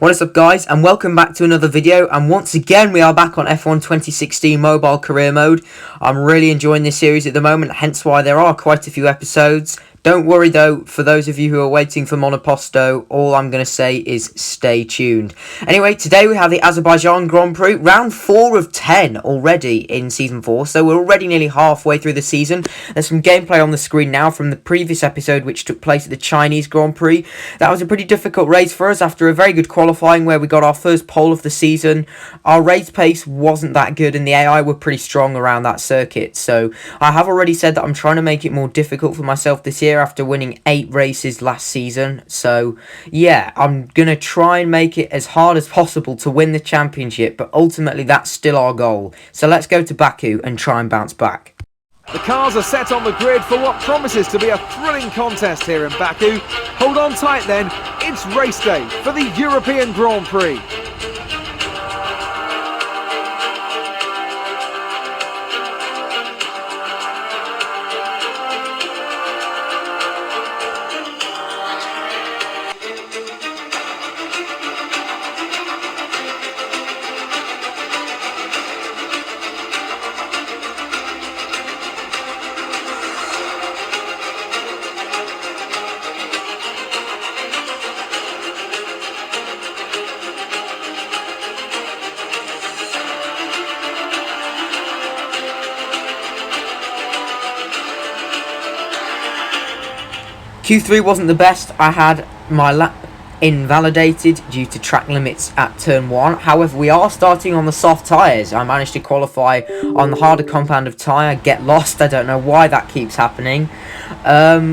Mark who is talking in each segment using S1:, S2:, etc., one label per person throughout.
S1: What is up, guys, and welcome back to another video. And once again we are back on F1 2016 mobile career mode. I'm really enjoying this series at the moment, hence why there are quite a few episodes. Don't worry though, for those of you who are waiting for Monoposto, all I'm going to say is stay tuned. Anyway, today we have the Azerbaijan Grand Prix, round 4 of 10 already in Season 4, so we're already nearly halfway through the season. There's some gameplay on the screen now from the previous episode which took place at the Chinese Grand Prix. That was a pretty difficult race for us after a very good qualifying where we got our first pole of the season. Our race pace wasn't that good and the AI were pretty strong around that circuit, so I have already said that I'm trying to make it more difficult for myself this year after winning 8 races last season. So yeah, I'm gonna try and make it as hard as possible to win the championship, but ultimately that's still our goal. So let's go to Baku and try and bounce back.
S2: The cars are set on the grid for what promises to be a thrilling contest here in Baku. Hold on tight then, it's race day for the European Grand Prix.
S1: Q3 wasn't the best. I had my lap invalidated due to track limits at turn 1. However, we are starting on the soft tyres. I managed to qualify on the harder compound of tyre, get lost. I don't know why that keeps happening.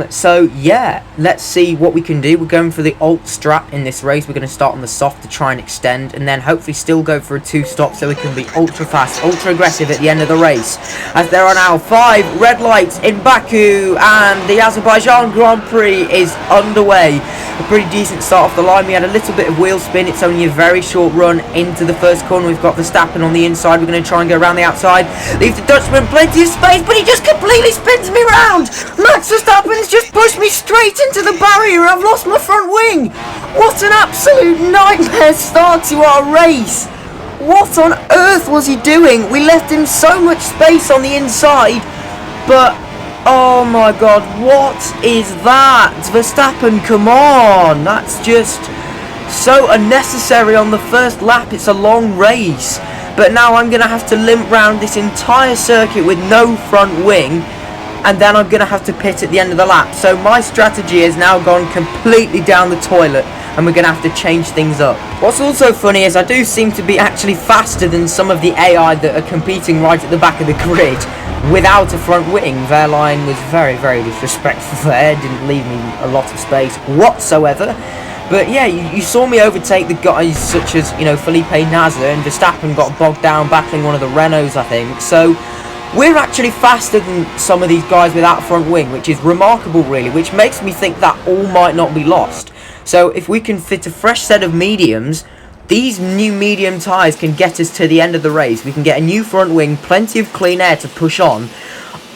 S1: So yeah, let's see what we can do. We're going for the alt strap in this race. We're going to start on the soft to try and extend, and then hopefully still go for a 2-stop so we can be ultra fast, ultra aggressive at the end of the race. As there are now 5 red lights in Baku, and the Azerbaijan Grand Prix is underway. A pretty decent start off the line. We had a little bit of wheel spin. It's only a very short run into the first corner. We've got Verstappen on the inside. We're going to try and go around the outside. Leave the Dutchman plenty of space, but he just completely spins me round. Max Verstappen's just pushed me straight into the barrier. I've lost my front wing. What an absolute nightmare start to our race. What on earth was he doing? We left him so much space on the inside, but oh my god, what is that? Verstappen, come on. That's just so unnecessary on the first lap. It's a long race. But now I'm going to have to limp round this entire circuit with no front wing. And then I'm going to have to pit at the end of the lap. So my strategy has now gone completely down the toilet. And we're going to have to change things up. What's also funny is I do seem to be actually faster than some of the AI that are competing right at the back of the grid without a front wing. Their line was very, very disrespectful there. Didn't leave me a lot of space whatsoever. But yeah, you saw me overtake the guys such as, Felipe Nasr, and Verstappen got bogged down battling one of the Renaults, I think. So we're actually faster than some of these guys without front wing, which is remarkable really, which makes me think that all might not be lost. So if we can fit a fresh set of mediums, these new medium tyres can get us to the end of the race. We can get a new front wing, plenty of clean air to push on.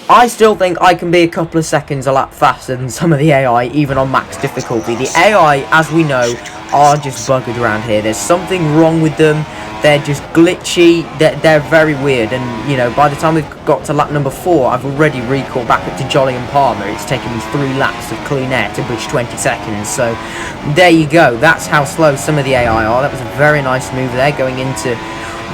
S1: I still think I can be a couple of seconds a lap faster than some of the AI, even on max difficulty. The AI, as we know, are just buggered around here. There's something wrong with them. They're just glitchy. They're very weird. And, by the time we've got to lap number 4, I've already recalled back up to Jolly and Palmer. It's taken me 3 laps of clean air to bridge 20 seconds. So, there you go. That's how slow some of the AI are. That was a very nice move there, going into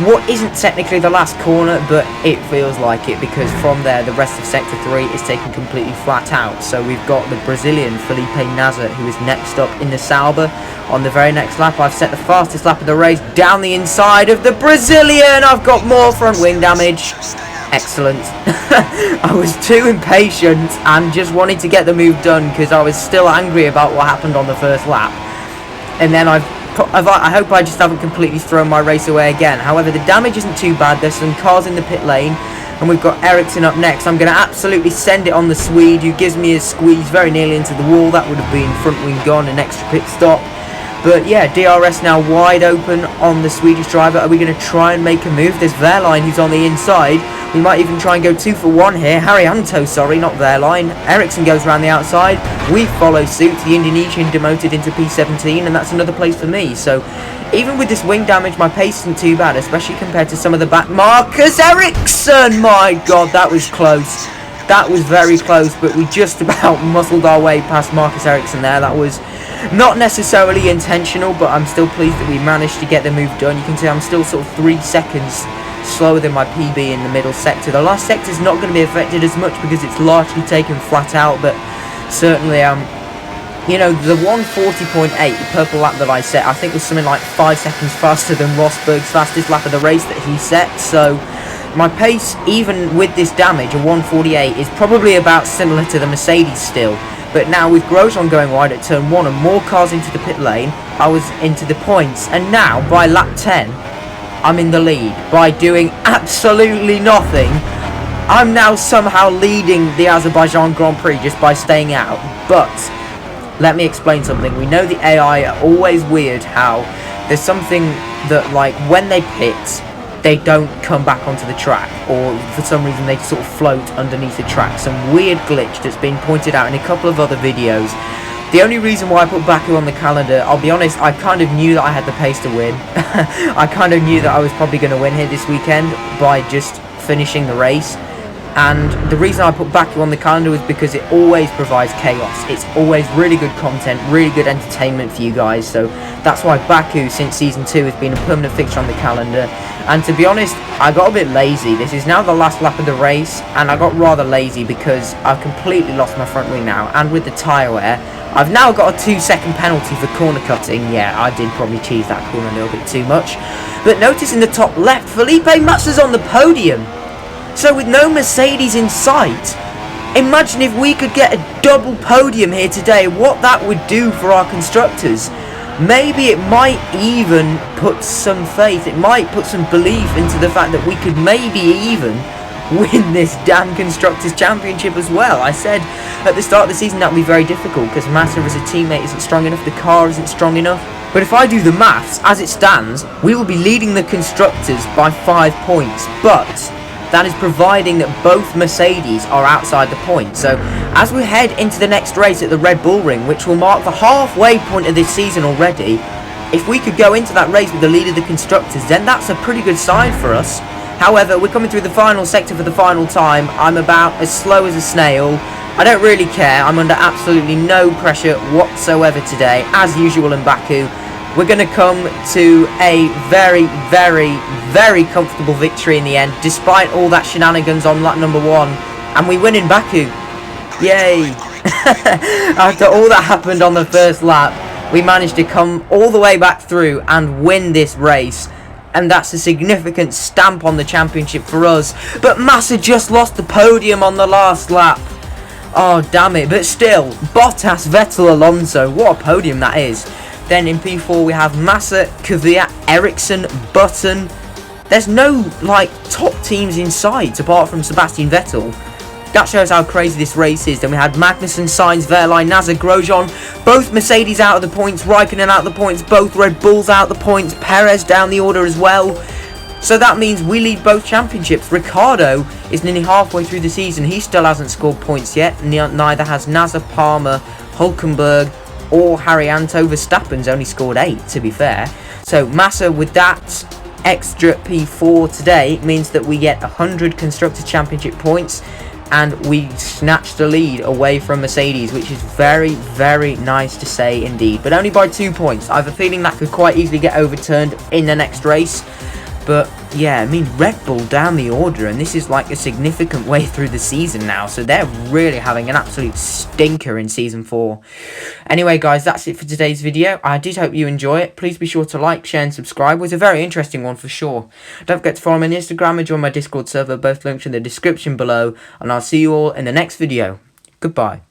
S1: what isn't technically the last corner, but it feels like it, because from there the rest of sector 3 is taken completely flat out. So we've got the Brazilian Felipe Nasr, who is next up in the Sauber. On the very next lap, I've set the fastest lap of the race down the inside of the Brazilian. I've got more front wing damage. Excellent. I was too impatient and just wanted to get the move done because I was still angry about what happened on the first lap. And then I hope I just haven't completely thrown my race away again. However, the damage isn't too bad. There's some cars in the pit lane, and we've got Ericsson up next. I'm going to absolutely send it on the Swede, who gives me a squeeze very nearly into the wall. That would have been front wing gone, an extra pit stop. But yeah, DRS now wide open on the Swedish driver. Are we going to try and make a move? There's Wehrlein who's on the inside. We might even try and go 2 for 1 here. Haryanto, sorry, not Wehrlein. Ericsson goes around the outside. We follow suit. The Indonesian demoted into P17, and that's another place for me. So even with this wing damage, my pace isn't too bad, especially compared to some of the back. Marcus Ericsson! My God, that was close. That was very close, but we just about muscled our way past Marcus Ericsson there. That was not necessarily intentional, but I'm still pleased that we managed to get the move done. You can see I'm still sort of 3 seconds slower than my PB in the middle sector. The last sector is not going to be affected as much because it's largely taken flat out, but certainly you know, the 140.8, the purple lap that I set, I think was something like 5 seconds faster than Rosberg's fastest lap of the race that he set. So my pace, even with this damage, a 148, is probably about similar to the Mercedes still. But now with Grosjean going wide at turn 1 and more cars into the pit lane, I was into the points. And now, by lap 10, I'm in the lead. By doing absolutely nothing, I'm now somehow leading the Azerbaijan Grand Prix just by staying out. But let me explain something. We know the AI are always weird, how there's something that, like, when they pit, they don't come back onto the track, or for some reason they sort of float underneath the track. Some weird glitch that's been pointed out in a couple of other videos. The only reason why I put Baku on the calendar, I'll be honest, I kind of knew that I had the pace to win. I kind of knew that I was probably going to win here this weekend by just finishing the race. And the reason I put Baku on the calendar was because it always provides chaos. It's always really good content, really good entertainment for you guys. So that's why Baku, since Season 2, has been a permanent fixture on the calendar. And to be honest, I got a bit lazy. This is now the last lap of the race, and I got rather lazy because I've completely lost my front wing now. And with the tyre wear, I've now got a 2-second penalty for corner cutting. Yeah, I did probably cheese that corner a little bit too much. But notice in the top left, Felipe Massa's on the podium. So with no Mercedes in sight, imagine if we could get a double podium here today, what that would do for our constructors. Maybe it might even put some faith, it might put some belief into the fact that we could maybe even win this damn Constructors' Championship as well. I said at the start of the season that would be very difficult because Massa as a teammate isn't strong enough, the car isn't strong enough. But if I do the maths, as it stands, we will be leading the Constructors by 5 points. But that is providing that both Mercedes are outside the point. So as we head into the next race at the Red Bull Ring, which will mark the halfway point of this season already, if we could go into that race with the lead of the Constructors, then that's a pretty good sign for us. However, we're coming through the final sector for the final time. I'm about as slow as a snail. I don't really care. I'm under absolutely no pressure whatsoever today, as usual in Baku. We're going to come to a very, very, very comfortable victory in the end, despite all that shenanigans on lap number 1. And we win in Baku. Yay! After all that happened on the first lap, we managed to come all the way back through and win this race. And that's a significant stamp on the championship for us. But Massa just lost the podium on the last lap. Oh, damn it. But still, Bottas, Vettel, Alonso. What a podium that is. Then in P4 we have Massa, Kvyat, Ericsson, Button. There's no, like, top teams in sight apart from Sebastian Vettel. That shows how crazy this race is. Then we had Magnussen, Sainz, Wehrlein, Nasser, Grosjean. Both Mercedes out of the points. Raikkonen out of the points. Both Red Bulls out of the points. Perez down the order as well. So that means we lead both championships. Ricciardo is nearly halfway through the season. He still hasn't scored points yet. Neither has Nasser, Palmer, Hulkenberg, or Haryanto. Verstappen's only scored 8, to be fair. So Massa, with that extra P4 today, means that we get 100 Constructors' Championship points. And we snatched the lead away from Mercedes, which is very, very nice to say indeed. But only by 2 points. I have a feeling that could quite easily get overturned in the next race. But yeah, I mean, Red Bull down the order, and this is like a significant way through the season now. So they're really having an absolute stinker in Season 4. Anyway, guys, that's it for today's video. I did hope you enjoy it. Please be sure to like, share, and subscribe. It was a very interesting one for sure. Don't forget to follow me on Instagram and join my Discord server. Both links in the description below. And I'll see you all in the next video. Goodbye.